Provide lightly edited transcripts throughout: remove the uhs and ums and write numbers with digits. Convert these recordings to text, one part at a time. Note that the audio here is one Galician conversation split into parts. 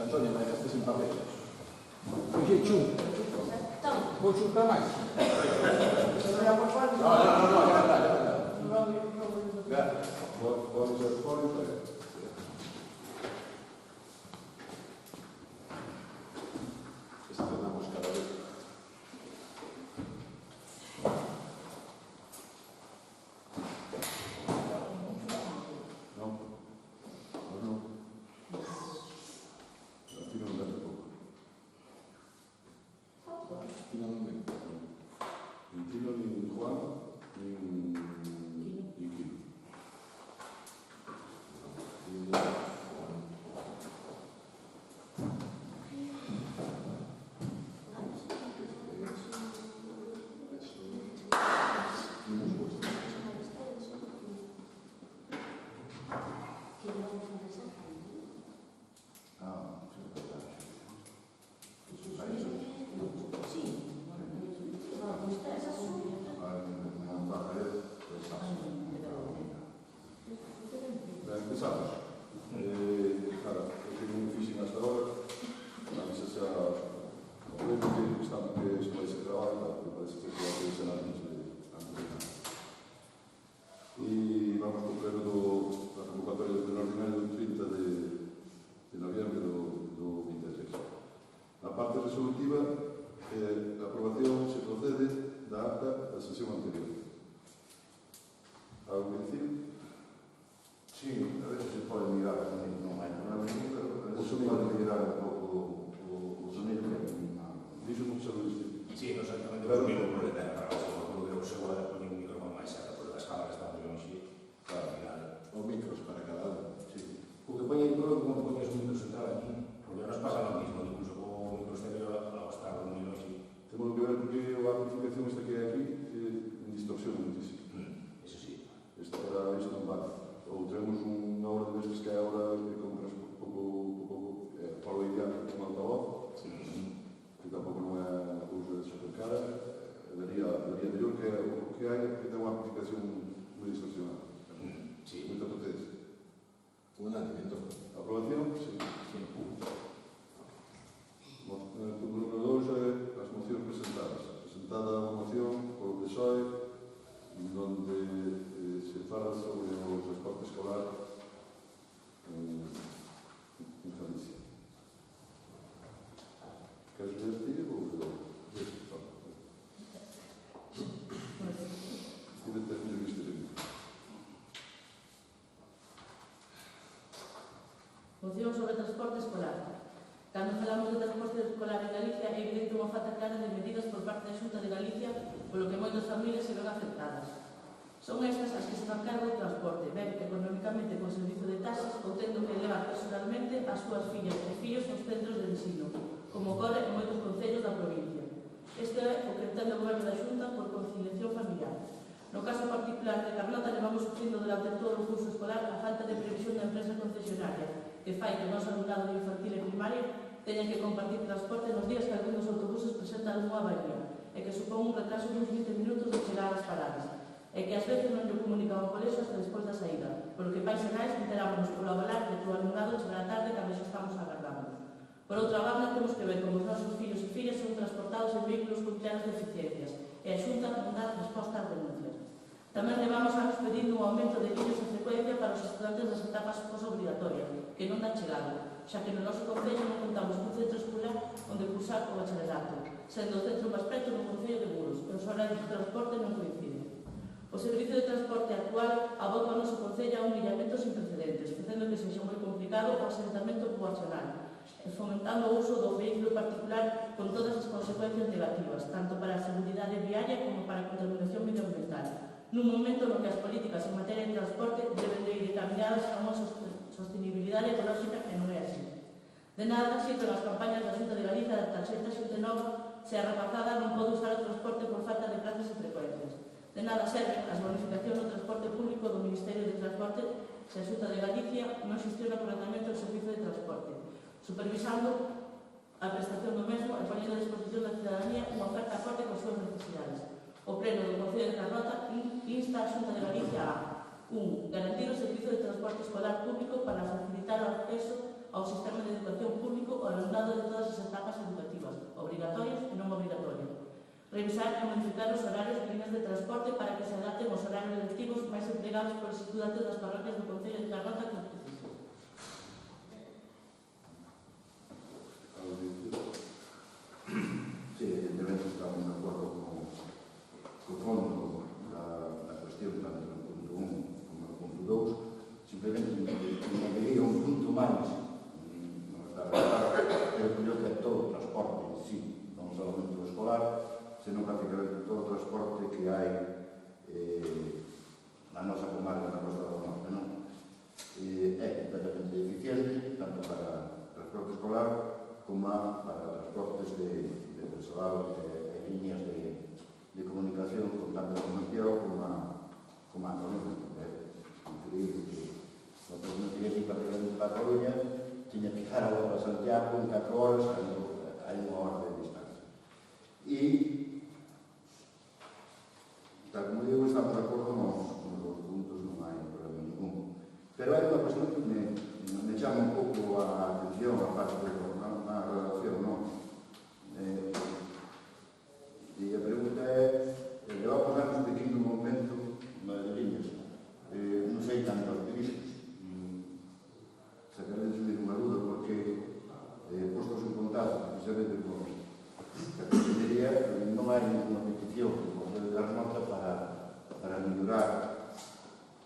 Antonio, ma questo si parla. Perché giù? Può giocare mai? Moción sobre transporte escolar. Cando falamos de transporte escolar en Galicia, é evidente unha falta clara de medidas por parte da Xunta de Galicia, polo que moitas familias se ven afectadas. Son estas as que se fan cargo do transporte, ben económicamente con servizo de taxas ou tendo que levar personalmente as súas fillas e fillos nos centros de ensino, como ocorre en moitos concellos da provincia. Este é o que entende o goberno da Xunta por conciliación familiar. No caso particular de Carlota, levamos sufrindo durante todo o curso escolar a falta de previsión da empresa concesionaria, que fai que o noso alumnado de infantil e primaria teña que compartir transporte nos días que algún dos autobuses presentan unha avaría e que supón un retraso de uns 20 minutos de chegar ás paradas e que ás veces non lle comunican ao colexo hasta despois da saída, polo que pais e nais enterámonos polo avalar de que o alumnado chegará tarde cando xa estamos agardando. Por outra banda, temos que ver como os nosos fillos e fillas son transportados en vehículos con claras deficiencias e a Xunta non dá resposta ás denuncias. Tamén levamos anos pedindo un aumento de líneas de frecuencia para os estudantes das etapas posobligatorias, que non dá chegado, xa que no noso concello non contamos cun centro escolar onde cursar o bacharelato, sendo o centro máis preto no concello de Muros, e os horarios de transporte non coinciden. O servizo de transporte actual aboca o noso concello a un illamento sin precedentes, facendo que sexa moi complicado o asentamento poboacional, e fomentando o uso do vehículo particular con todas as consecuencias negativas, tanto para a seguridade viaria como para a contaminación medioambiental, nun momento no que as políticas en materia de transporte deben de ir encaminadas a unha sostenibilidade ecolóxica e non é así. De nada sirven as campañas da Xunta de Galicia da tarxeta Xunta Nova se a rapazada non pode usar o transporte por falta de plazas e frecuencias. De nada serven as bonificacións no transporte público do Ministerio de Transporte se a Xunta de Galicia non xestiona correctamente o servizo de transporte, supervisando a prestación do mesmo e poñendo a disposición da cidadanía unha oferta acorde coas súas necesidades. O Pleno do Concello de Carnota insta a Xunta de Galicia a 1. Garantir o servizo de transporte escolar público para facilitar o acceso ao sistema de educación público revisar e modificar os horarios de líneas de transporte para que se adapten aos horarios lectivos máis empregados polos estudantes das parroquias do Concello de Carnota que o precisen. Sí, evidentemente estamos de acordo con o fondo da cuestión, tanto no punto 1 como no punto 2. Simplemente me diría un punto máis, eu creo que todo o transporte en sí, non solamente o escolar, senón prácticamente todo o transporte que hai na nosa comarca, na Costa do Norte, non? É completamente eficiente, tanto para transporte escolar como para transportes de personal e líneas de comunicación con tanto a Santiago como a Coruña. É increíble que no que quería ir prácticamente para a Coruña tiña que ir a Santiago en 4 horas, hai unha hora de distancia. E, tal como digo, estamos de acordo nos dos puntos, non hai problema ningún. Pero hai unha cuestión que me chama un pouco a atención, a parte na redacción, non? E a pregunta é, levamos anos pedindo un aumento de líneas. Non sei tanto os previstos. Sacarles unha duda, porque postos en contacto, precisamente con a Consellería, non hai ninguna petición que pode dar nota para mellorar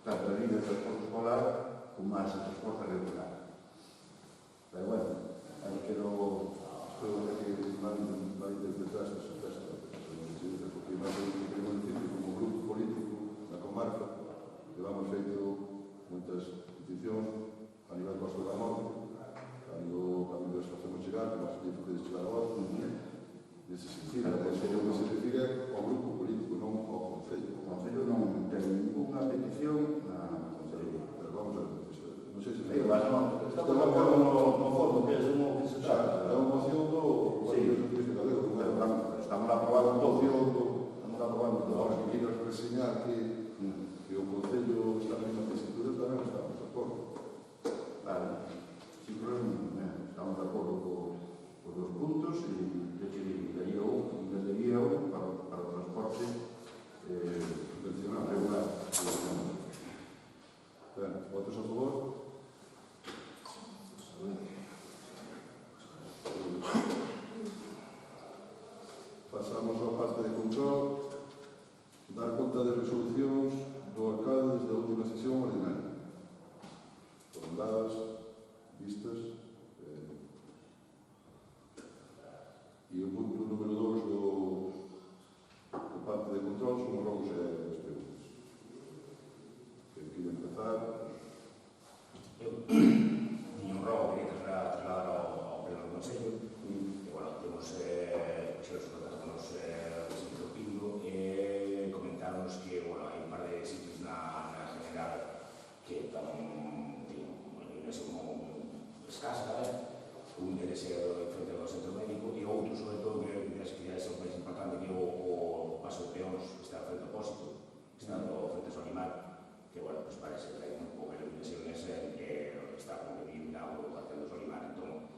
tanto a línea de transporte escolar como a transporte regular. Pero bueno, aí quedou... Creo que vai interpretar esta sucesa, porque vai ser un municipio como grupo político na comarca, que vamos feito moitas peticións a nivel Costa da Morte, cando as facemos chegar, que nós lle podedes chegar a vos, nesse sentido, o que se refire ao grupo político, non ao Concello. O Concello non ten ninguna petición na Consellería. Pero vamos a ver, non sei se... Estamos de acordo no fondo, que é o que se trata. É unha moción do Partido Socialista Galego, Estamos aprobando todo. Estamos aprobando todo. Ahora que quero reseñar que o Concello está na mesma tesitura, tamén estamos de acordo. Vale, sin problema, estamos de acordo con dos puntos e daría un para o transporte convencional, regular. Ben, votos a favor? Pasamos á parte de control, dar conta de resolucións do alcalde desde a última sesión ordinaria. Foron dadas, vistas, e o punto número 2 do parte de control son os rogos e as preguntas. Quen quere empezar? Tiño un rogo que trasladar ao pleno do Consello e, bueno, temos os contactos Servicio Pingo e comentarnos que, bueno, hai un par de sitios na general que están como escasa, un interese frente ao centro médico e outro, sobre todo, que as actividades son máis importante que o paso de peóns que está frente ao pósito, que está frente ao animal, que, bueno, pues parece que hai un pouco de impresiones que está como que eliminado o cartel do animal. Entón,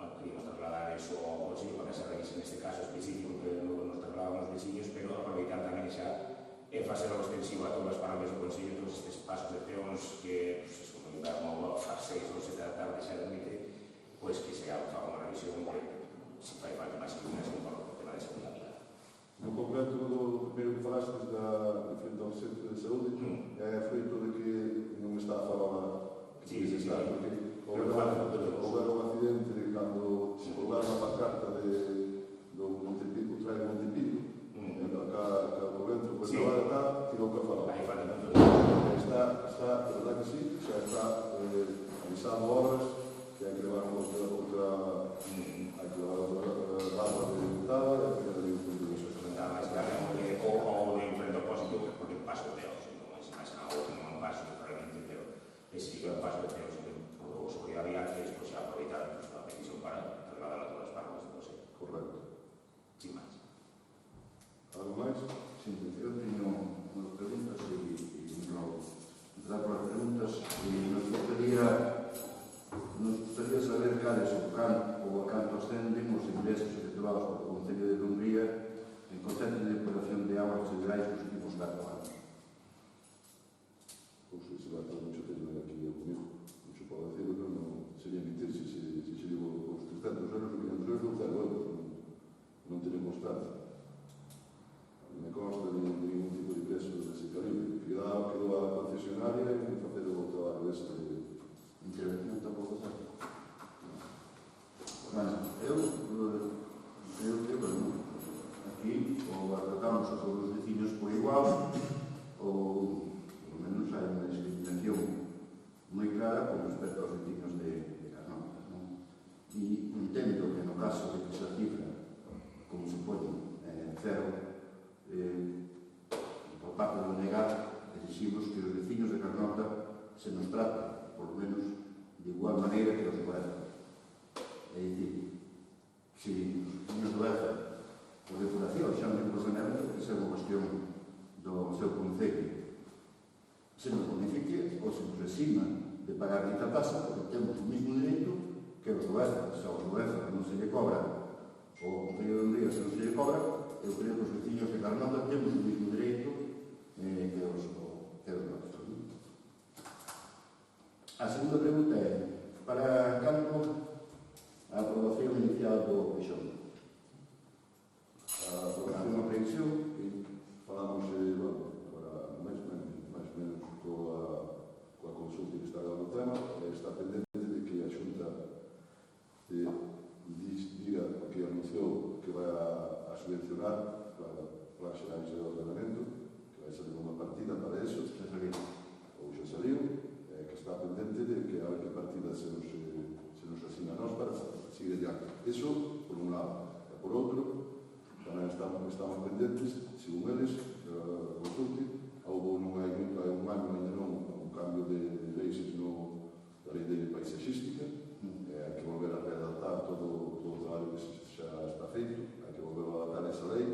bueno, queríamos trasladar eso ao Consello para que se revise neste caso específico que nos trasladamos os veciños, pero aproveitar tamén xa e facelo extensivo a todas as parroquias do Consello, todos estes pasos de peóns que, pues, como digamos, a 6 ou 7 da tarde xa admite, pois que se faga unha revisión que se fai falta máis iluminación para o tema de seguridade. No concreto do primeiro que falastes frente ao centro de saúde, é feito de que non está a falar Sí, porque houve un accidente de cando se colgaron a pancarta do Montepico, trae Montepico, acá o vento, pues agora tirou que falar. Aí falta tanto Está, de verdad que sí, xa está avisando obras que hai que levar outra rama de diputada e hai que levar un punto de eso. máis claro ou de enfrente ao pósito porque paso de peóns, non é máis nada, non paso realmente, pero ese que é un paso de peóns ou seguridade vial que despois xa aproveitar a petición para trasladar a todas as partes do Consello. Correcto. Sin máis. Algo máis? Sí, eu teño unhas preguntas e non empezar por as preguntas e nos gustaría saber cales o canto ou a canto ascenden os ingresos efectuados por o Concello de Dumbría en concepto de clara con respecto aos vecinos de Carnota, non? E entendo que no caso de que esa cifra, como supoño, cero, por parte do negar, exigimos que os vecinos de Carnota se nos trate, por lo menos, de igual maneira que os do Ézaro. É dicir, se os vecinos do Ézaro, por depuración, xa non por rememento, que é unha cuestión do seu concello, se nos bonifique ou se nos exima de pagar esta tasa, porque temos o mesmo direito que os do Ézaro. Se aos do Ézaro non se lle cobra, ou ao Concello de Hungría se non se lle cobra, eu creo que os vecinos de Carnota temos o mesmo direito que os nosos. A segunda pregunta é, para cando a aprobación inicial do Peixón? A aprobación da previsión, falamos para máis ou menos coa consulta que está dando o tema, está pendente de que a Xunta diga que anunciou que vai a subvencionar para xerais de ordenamento, que vai salir unha partida para eso, ou xa saliu, que está pendente de que a ver que partida se nos asina a nós para seguir adiante. Eso, por un lado. E por outro, tamén estamos pendentes, según eles, da consulta, houve un ano ainda non un cambio de leis da lei de paisaxística, hai que volver a readaptar todo o traballo que xa está feito, hai que volver a adaptar esa lei,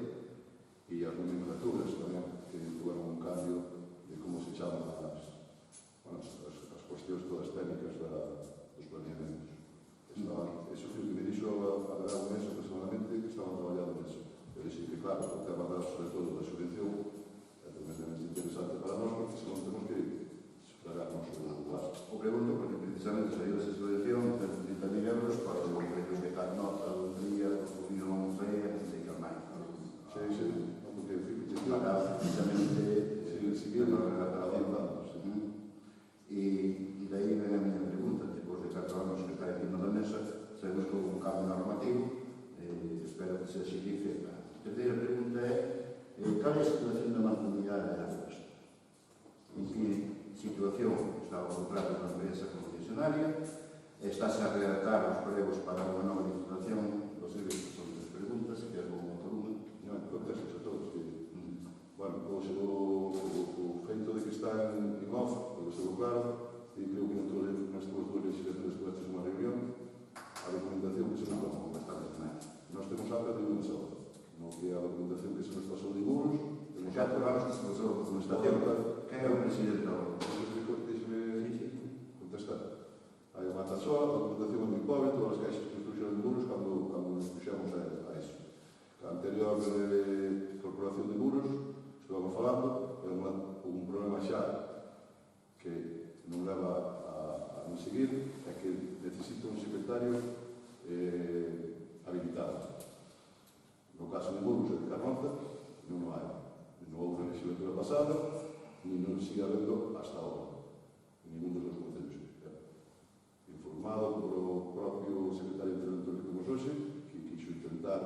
e as nomenclaturas tamén, que tuveron un cambio de como se chaman as cuestións todas técnicas dos planeamentos. Eso foi o que me dixo a un mes personalmente que estaban traballando nisso. Eu dixo que, claro, o tema sobre todo da subvención é tremendamente interesante para nós, porque se non temos que sufragarnos o gasto. O pregunto porque precisamente saiu esa subvención de 30.000 euros para os concellos de Carnota, Hungría, Unión Fea, non sei que máis. Sí, porque para precisamente seguir adiantando. E daí ven a miña pregunta, depois de 4 anos que está encima da mesa, sabemos que houve un cambio normativo, espero que se agilice. A terceira pregunta é, cal é a situación da mancomunidade de Augas? En que situación está o contrato da empresa concesionaria? Estáse a redactar os pregos para unha nova licitación dos servicios? Son 3 preguntas, que é unha por unha. Non, contestos a todos que, bueno, o feito de que está en off, porque se claro, e creo que nas túas duas legislaturas tuveches unha reunión, a documentación que se nos pasou bastante máis. Nós temos alta de unha sola, no que a documentación que se nos pasou de Burgos, En 4 anos que se pasou a documentación, que é o presidente da obra? Deixe-me contestar. Hai unha tasoa, a documentación é moi pobre, todas as caixas que nos trouxeron de Burgos cando nos puxemos a eso. A anterior corporación de Burgos, estivamos falando, é un problema xa que non leva a non seguir, é que necesita un secretario habilitado. No caso de Burgos e de Carnota, non o hai. Non houve na legislatura pasada, ni non sigue habendo hasta ahora. Ningún dos concellos. Informado por o propio secretario interventor que temos hoxe, que quixo intentar,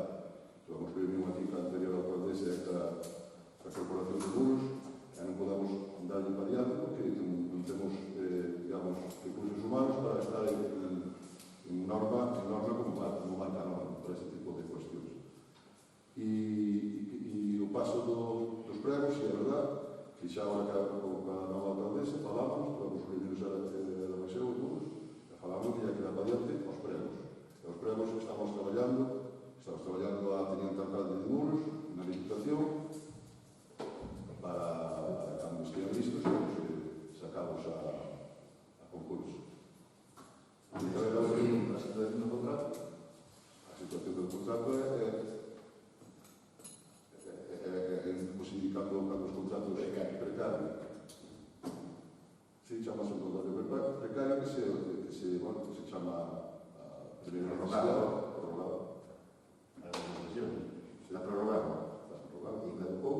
vamos reunir aquí que a anterior alcaldesa e a corporación de Burgos, e non podemos darlle para diante porque non temos, digamos, recursos humanos para estar en norma como marca a norma para ese tipo de cuestións. E o paso dos pregos, é verdad, que xa agora que a nova alcaldesa falamos, vamos reunirnos a la Maseu e todos, e falamos que hai que dar para diante os pregos. E os pregos estamos traballando a teniente alcalde de Burgos, na licitación, para cando estean listos, sacamos a concurso. A situación do contrato? A situación do contrato é como se indica cando os contratos precarios. Sí, chamase un contrato precario que se chama prorrogado. A concesión. Está prorrogado. E caducou?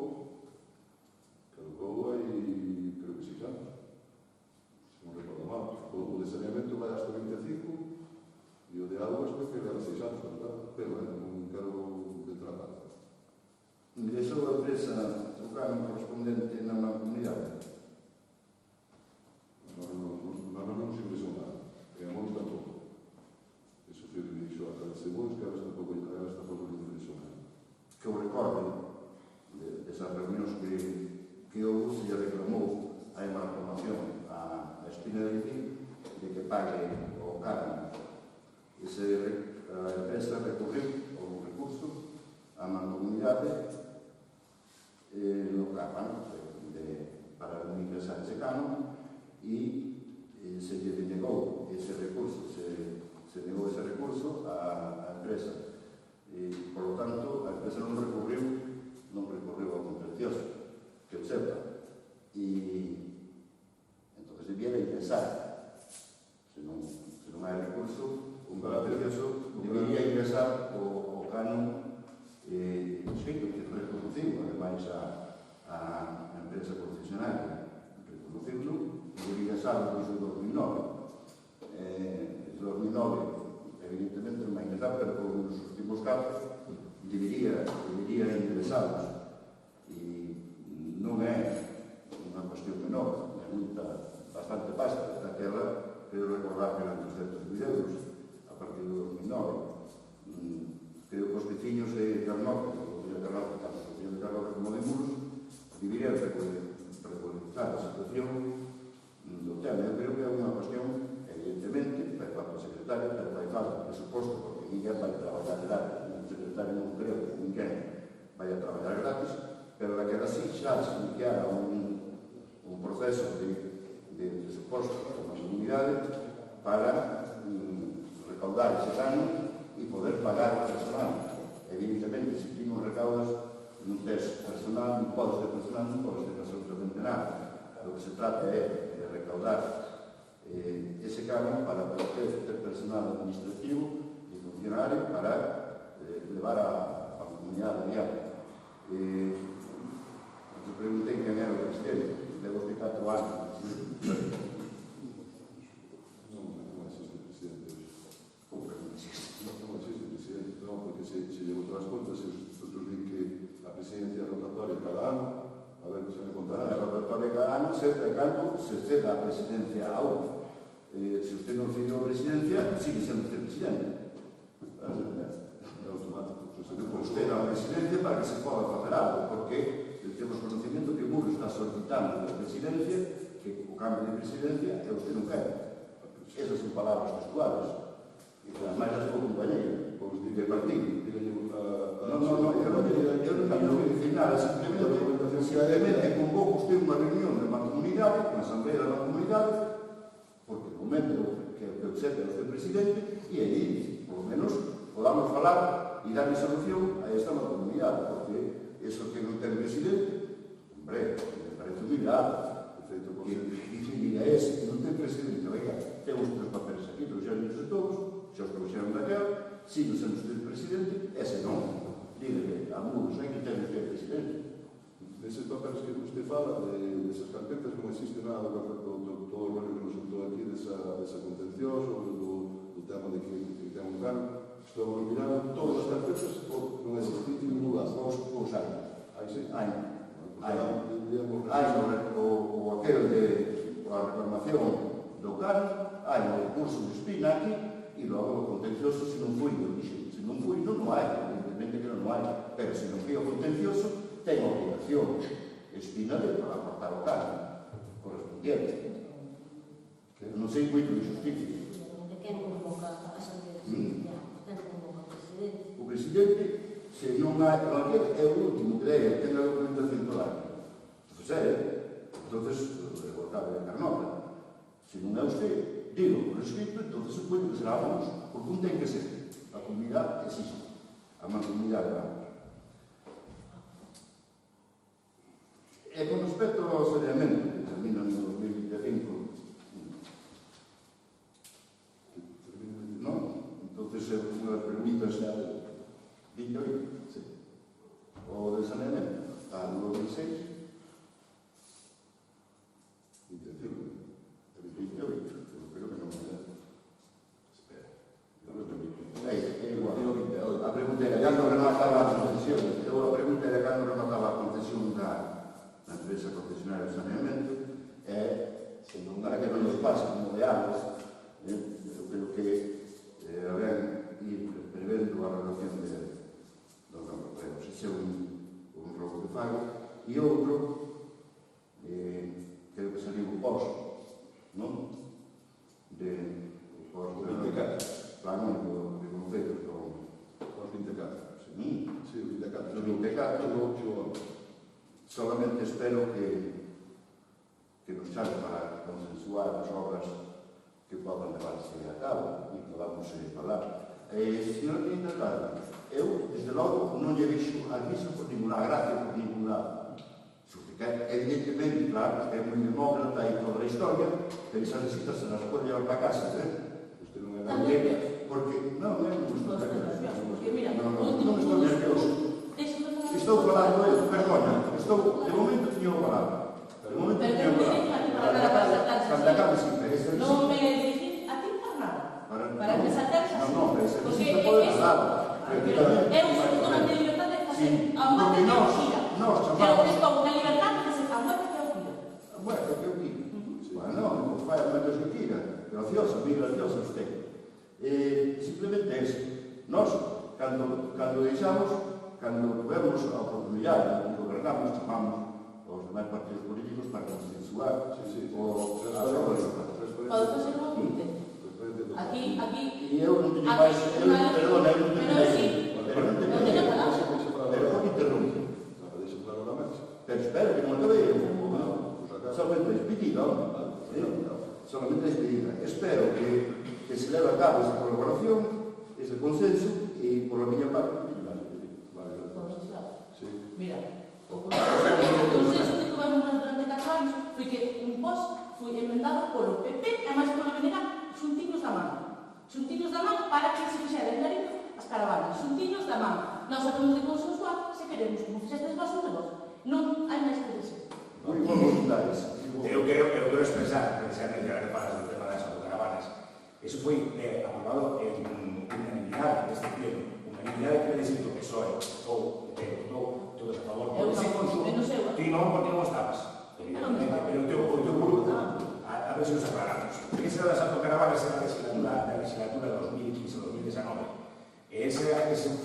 Caducou e creo que 6 anos. Se non recordo mal. O de saneamento vai hasta 25 e o de augas creo que leva 6 anos, pero non quero detratar. Ingresou a empresa o cargo correspondente na mancomunidade? Non se ingresou pague o cargo. A empresa recorreu o recurso á mancomunidade local para non ingresar ese canon e se lle denegou ese recurso, se negou ese recurso á empresa. Por lo tanto, a empresa non recorreu ao contencioso, que o sepa. Entón, debiera ingresar. Se non hai recurso, un contencioso debería ingresar o canon escrito, que reconocido, ademais, a empresa concesionaria. Reconocido, debería ingresar no de 2009. 2009, evidentemente, non vai ingresar, pero con os últimos casos debería ingresarlos. E non é unha cuestión menor, é bastante pasta. Daquela, quero recordar que eran 300.000 euros a partir de 2009. Creo que os veciños de Carnota, tanto os veciños de Carnota como de Muros, deberían regularizar a situación do tema. Eu creo que é unha cuestión, evidentemente, para o secretario, pero vai falta presuposto, porque ninguén vai traballar gratis. O secretario non creo que ninguén vai a traballar gratis, pero daquela así xa se iniciara un proceso de presuposto para a comunidade para recaudar ese canon e poder pagar o personal. Evidentemente, se ti non recaudas, non tes personal, non podes ter personal, non podes ter absolutamente nada. O que se trata é de recaudar ese canon para poder ter personal administrativo e funcionario para levar a comunidade adiante. Eu preguntei quen era o presidente, levo de 4 anos. Non existe presidente hoxe. Como que non existe? Non existe presidente, non, porque se llevo todas as contas, se vosotros din que a presidencia é rotatoria cada ano, a ver, se me contará. A rotatoria cada ano sempre cando se ceda a presidencia a outro. Se usted non cede a presidencia, sigue sendo usted presidente. É automático. Usted dá a presidencia para que se poda facer algo, porque temos conocimiento que o Muros está solicitando a presidencia, que o cambio de presidencia e usted non quer. Esas son palabras textuales. E ademais as vou compañeira, de partido. Non, eu non tenho que decir nada, simplemente convoco usted unha reunión de mancomunidade, unha asamblea da mancomunidade, porque no momento que o sepa usted presidente, e aí, por lo menos, podamos falar e darle solución a esta mancomunidade, porque eso que non ten presidente, hombre, me parece un milagro. Que diga ese que non ten presidente, venga, temos tres papeles aquí, trouxeron de todos, xa os trouxeron daquela, sigue sendo usted presidente, ese non. Dígale a Muros, hai que ter usted presidente. Neses papeles que usted fala, desas carpetas, non existe nada todo o rollo que nos soltou aquí desa contencioso, do tema de que ten un cargo. Estou mirando todas as carpetas, non existe ningún lado. Os anos. Aí sí. Hai o aquel de a reclamación do cargo, hai o recurso de espina aquí, e logo o contencioso se non foi de origen. Se non foi, non hai, evidentemente que non hai. Pero se non foi o contencioso, ten a obligación espina de aportar o cargo correspondiente. Non sei moito de justicia. De quen convoca a asamblea de Sevilla? Quen convoca o presidente? O presidente, se non hai, é o último que debe, ten a documentación toda. Entonces, o cabo de Carnota. Se non é usted, digo por escrito, entonces supoño que será vos, porque un ten que ser. A comunidade existe. A mancomunidade va. E con respecto ao saneamento, que termina no 2025, non? Entonces, unha das preguntas é 28, sí. O de saneamento, está no 2006, 28, creo que non é. Espera. É igual. A pregunta era cando remataba a concesión. A pregunta era cando remataba a concesión da empresa concesionaria de saneamento. Se non para que non nos pase como de anos, eu creo que habrán ir prevendo a relación do campo. Se é un robo que fago. E outra 24, solamente espero que nos chame para consensuar as obras que podan levarse a cabo e que podamos falar. Señor Ministro, eu, desde logo, non lle vixo a misa por ninguna gracia, por ningún lado. Evidentemente, claro, que é moi demócrata e toda a historia, pero esas visitas se las pode llevar para casa, Usted non é Porque, non estou nervioso. Porque, mira, Non estou nervioso. Estou falando, de momento teño a palabra. De momento teño a palabra. Cando acabe sin pereza. Non me dirigí a ti para nada. Para que saltares así. Non, pero ese Porque se pode eso falar. é un futuro de libertad de facer a muerte que eu xira. Pero que estou unha libertad de facer a muerte que eu xira. Bueno, que eu quira. Bueno, non fai a menos que quira. Graciosa, moi graciosa usted. Simplemente eso. Nós, cando deixamos, cando tivemos a oportunidade de gobernarnos, chamamos os demais partidos políticos para consensuar as obras. Podo facer un apunte? Aquí... E eu non teño máis... Perdona, eu non teño máis... Pero non teño palabra. Pero non interrumpe. Pero espera, que non acabei. Solamente despedida, solamente despedida. Espero que se leve a cabo esa colaboración, ese consenso, e por la miña parte, mira, o consenso que tuvemos durante 4 anos foi que un post foi emendado polo PP e máis polo BNG xuntiños da mano. Xuntiños da mano para que se fixera en Galicia as caravanas. Xuntiños da mano. Nós sabemos de consensuar se queremos, como fixestes vos entre vos. Non hai máis que dizer. moi bon voluntarios. Eu quero expresar, precisamente, a que falas do tema das autocaravanas. Eso foi aprobado en unanimidade neste pleno. Unanimidade que decir que o PSOE, todos a favor. Eu non sei. Ti non, porque non estabas. Evidentemente, pero o teu grupo, a ver se nos aclaramos. Esa das autocaravanas era da legislatura 2015-2019. Ese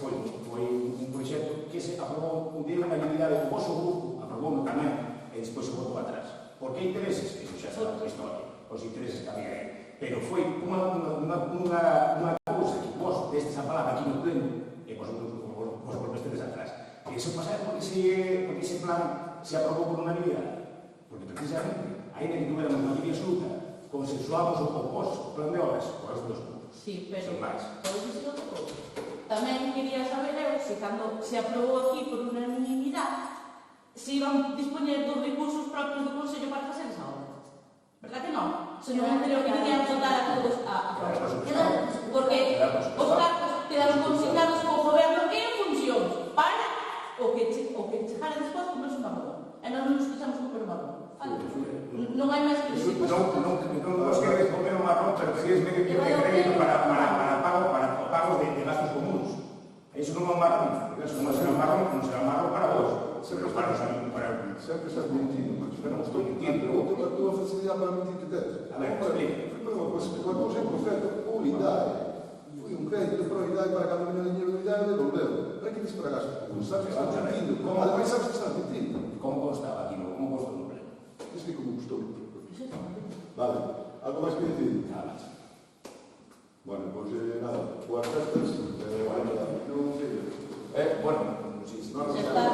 foi un proxecto que se aprobou de unanimidade. O vosso grupo aprobou tamén e despois se botou atrás. Por que intereses? Eso xa será outra historia. Os intereses que había aí. Pero foi unha cousa que vos destes a palabra aquí no pleno e vos volvestedes atrás. E iso pasa porque ese plan se aprobou por unanimidade. Porque precisamente, ainda que tuviéramos maioría absoluta, consensuamos o plan de obras con os dos grupos. Sí, pero sin máis. podes dicir outra cousa. Tamén quería saber eu se cando se aprobou aquí por unanimidade se iban dispoñer dos recursos propios do Consello para facer esa obra. Verdad que non? Senón Montero que querían votar a todos a favor. Porque os cargos quedaron consignados co goberno en funcións para o que chegara despois como es un marrón. E nós non nos escuchamos como un marrón. Non hai máis que dicir. Non vos queréis comer o marrón, pero queréis medio que crédito para pagos de gastos comuns. Iso non é un marrón. Non será un marrón para vos. Sempre para os amigos, sempre estás mentindo, mas non estou mentindo. a tua facilidade para mentir que tens. A ver, explica. Primeiro, quando você profeta, unidade. Foi un crédito para unidade para cada milhão de dinheiro de unidade e devolveu. Para que diz para gastos comuns? Sabes que estás mentindo. Ademais, sabes que estás mentindo. Como constaba aquí, como constaba no pleno? Explico como gustou. Vale. Algo máis que dicir? Nada máis. Bueno, pois nada. Boas festas. Bueno, sí, Se está